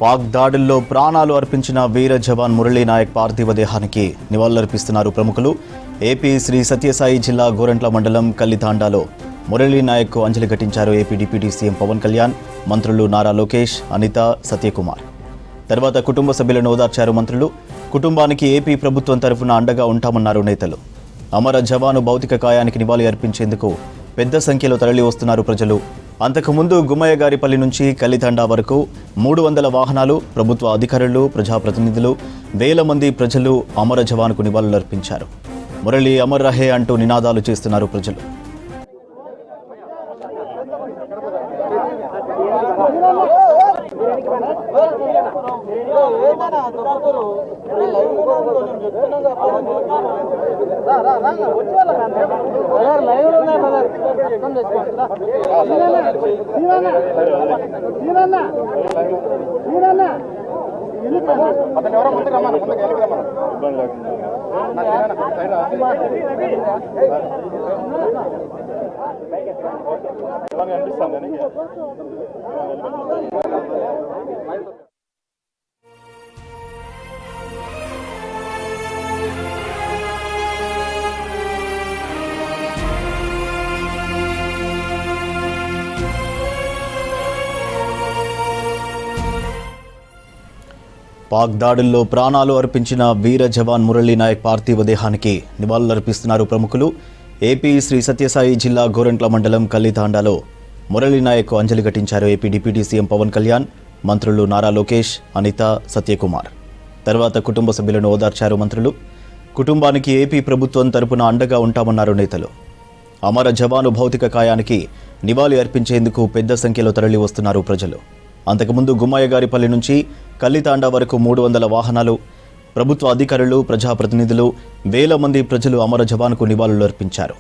పాక్ దాడుల్లో ప్రాణాలు అర్పించిన వీర జవాన్ మురళీ నాయక్ పార్థివ దేహానికి నివాళులర్పిస్తున్నారు ప్రముఖులు. ఏపీ శ్రీ సత్యసాయి జిల్లా గోరంట్ల మండలం కల్లితాండాలో మురళీ నాయక్కు అంజలి ఘటించారు AP deputy CM Pawan Kalyan, మంత్రులు నారా లోకేష్, అనిత, సత్యకుమార్. తర్వాత కుటుంబ సభ్యులను ఓదార్చారు మంత్రులు. కుటుంబానికి ఏపీ ప్రభుత్వం తరఫున అండగా ఉంటామన్నారు నేతలు. అమర జవాను భౌతిక కాయానికి నివాళి అర్పించేందుకు పెద్ద సంఖ్యలో తరలి వస్తున్నారు ప్రజలు. అంతకుముందు గుమ్మయ్యగారిపల్లి నుంచి కల్లితండా వరకు 300 వాహనాలు, ప్రభుత్వ అధికారులు, ప్రజాప్రతినిధులు, వేల మంది ప్రజలు అమర జవాన్కు నివాళులర్పించారు. మురళి అమర్ రహే అంటూ నినాదాలు చేస్తున్నారు ప్రజలు. పాక్ దాడుల్లో ప్రాణాలు అర్పించిన వీర జవాన్ మురళీ నాయక్ పార్థివ దేహానికి నివాళులర్పిస్తున్నారు ప్రముఖులు. ఏపీ శ్రీ సత్యసాయి జిల్లా గోరంట్ల మండలం కల్లితాండాలో మురళీ నాయక్కు అంజలి ఘటించారు AP deputy CM Pawan Kalyan, మంత్రులు నారా లోకేష్, అనిత, సత్యకుమార్. తర్వాత కుటుంబ సభ్యులను ఓదార్చారు మంత్రులు. కుటుంబానికి ఏపీ ప్రభుత్వం తరపున అండగా ఉంటామన్నారు నేతలు. అమర జవాను భౌతిక కాయానికి నివాళి అర్పించేందుకు పెద్ద సంఖ్యలో తరలి వస్తున్నారు ప్రజలు. అంతకుముందు గుమ్మయ్యగారిపల్లి నుంచి కల్లితాండా వరకు 300 వాహనాలు, ప్రభుత్వ అధికారులు, ప్రజాప్రతినిధులు, వేల మంది ప్రజలు అమర జవాన్కు నివాళులర్పించారు.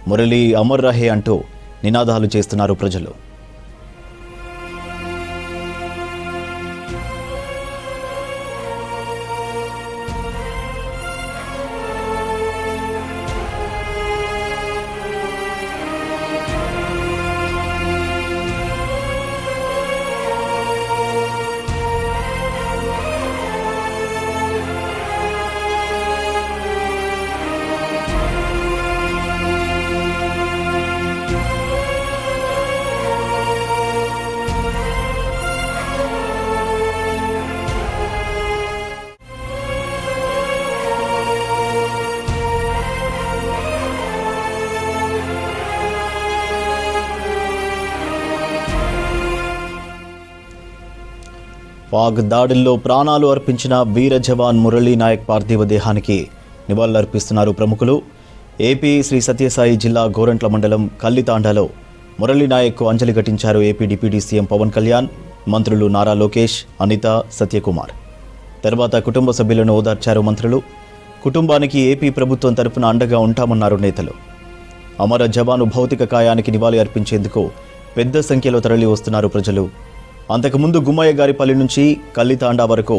మురళి అమర్ రహే అంటూ నినాదాలు చేస్తున్నారు ప్రజలు. పాక్ దాడుల్లో ప్రాణాలు అర్పించిన వీర జవాన్ మురళీ నాయక్ పార్థివ దేహానికి నివాళులర్పిస్తున్నారు ప్రముఖులు. ఏపీ శ్రీ సత్యసాయి జిల్లా గోరంట్ల మండలం కల్లితాండాలో మురళీ నాయక్కు అంజలి ఘటించారు AP deputy CM Pawan Kalyan, మంత్రులు నారా లోకేష్, అనిత, సత్యకుమార్. తర్వాత కుటుంబ సభ్యులను ఓదార్చారు మంత్రులు. కుటుంబానికి ఏపీ ప్రభుత్వం తరఫున అండగా ఉంటామన్నారు నేతలు. అమర జవాను భౌతిక కాయానికి నివాళి అర్పించేందుకు పెద్ద సంఖ్యలో తరలి వస్తున్నారు ప్రజలు. అంతకుముందు గుమ్మయ్యగారిపల్లి నుంచి కల్లితాండా వరకు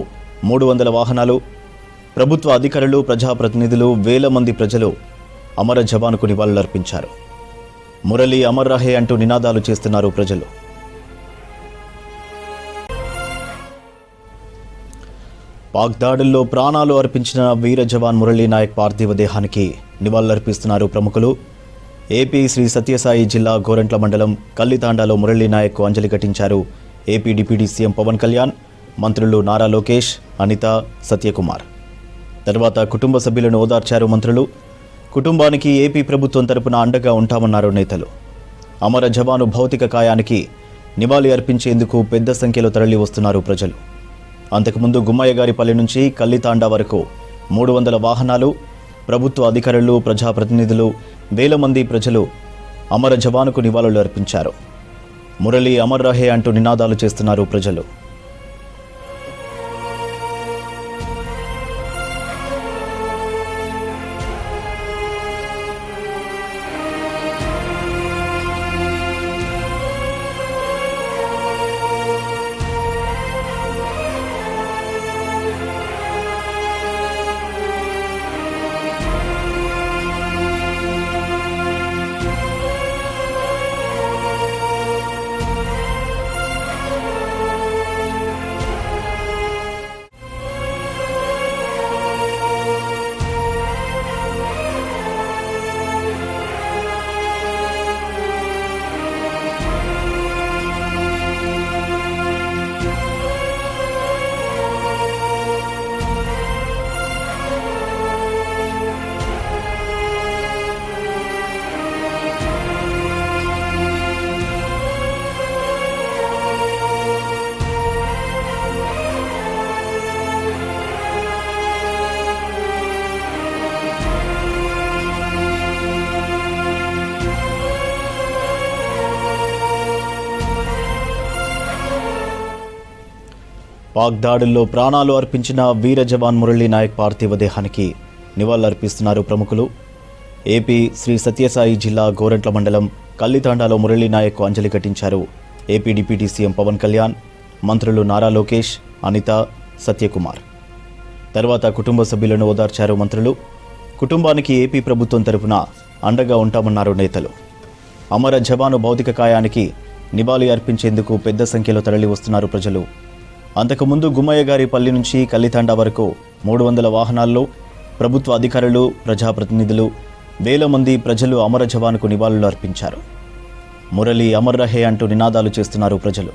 300 వాహనాలు, ప్రభుత్వ అధికారులు, ప్రజాప్రతినిధులు, వేల మంది ప్రజలు అమర జవాన్కు నివాళులర్పించారు. మురళి అమర్ రహే అంటూ నినాదాలు చేస్తున్నారు ప్రజలు. పాక్ దాడుల్లో ప్రాణాలు అర్పించిన వీర జవాన్ మురళీ నాయక్ పార్థివ దేహానికి నివాళులర్పిస్తున్నారు ప్రముఖులు. ఏపీ శ్రీ సత్యసాయి జిల్లా గోరంట్ల మండలం కల్లితాండాలో మురళీ నాయక్కు అంజలి ఘటించారు AP deputy CM Pawan Kalyan, మంత్రులు నారా లోకేష్, అనిత, సత్యకుమార్. తర్వాత కుటుంబ సభ్యులను ఓదార్చారు మంత్రులు. కుటుంబానికి ఏపీ ప్రభుత్వం తరపున అండగా ఉంటామన్నారు నేతలు. అమర జవాను భౌతిక కాయానికి నివాళి అర్పించేందుకు పెద్ద సంఖ్యలో తరలి వస్తున్నారు ప్రజలు. అంతకుముందు గుమ్మయ్యగారిపల్లి నుంచి కల్లితాండా వరకు 300 వాహనాలు, ప్రభుత్వ అధికారులు, ప్రజాప్రతినిధులు, వేల మంది ప్రజలు అమర జవానుకు నివాళులు అర్పించారు. మురళి అమర్ రహే అంటూ నినాదాలు చేస్తున్నారు ప్రజలు. పాక్ దాడుల్లో ప్రాణాలు అర్పించిన వీర జవాన్ మురళీ నాయక్ పార్థివ దేహానికి నివాళులర్పిస్తున్నారు ప్రముఖులు. ఏపీ శ్రీ సత్యసాయి జిల్లా గోరంట్ల మండలం కల్లితాండాలో మురళీ నాయక్కు అంజలి ఘటించారు AP deputy CM Pawan Kalyan, మంత్రులు నారా లోకేష్, అనిత, సత్యకుమార్. తర్వాత కుటుంబ సభ్యులను ఓదార్చారు మంత్రులు. కుటుంబానికి ఏపీ ప్రభుత్వం తరపున అండగా ఉంటామన్నారు నేతలు. అమర జవాను భౌతిక కాయానికి నివాళి అర్పించేందుకు పెద్ద సంఖ్యలో తరలి వస్తున్నారు ప్రజలు. అంతకుముందు గుమ్మయ్యగారిపల్లి నుంచి కల్లితాండా వరకు 300 వాహనాల్లో ప్రభుత్వ అధికారులు, ప్రజాప్రతినిధులు, వేల మంది ప్రజలు అమర జవాన్కు నివాళులు అర్పించారు. మురళి అమర్ రహే అంటూ నినాదాలు చేస్తున్నారు ప్రజలు.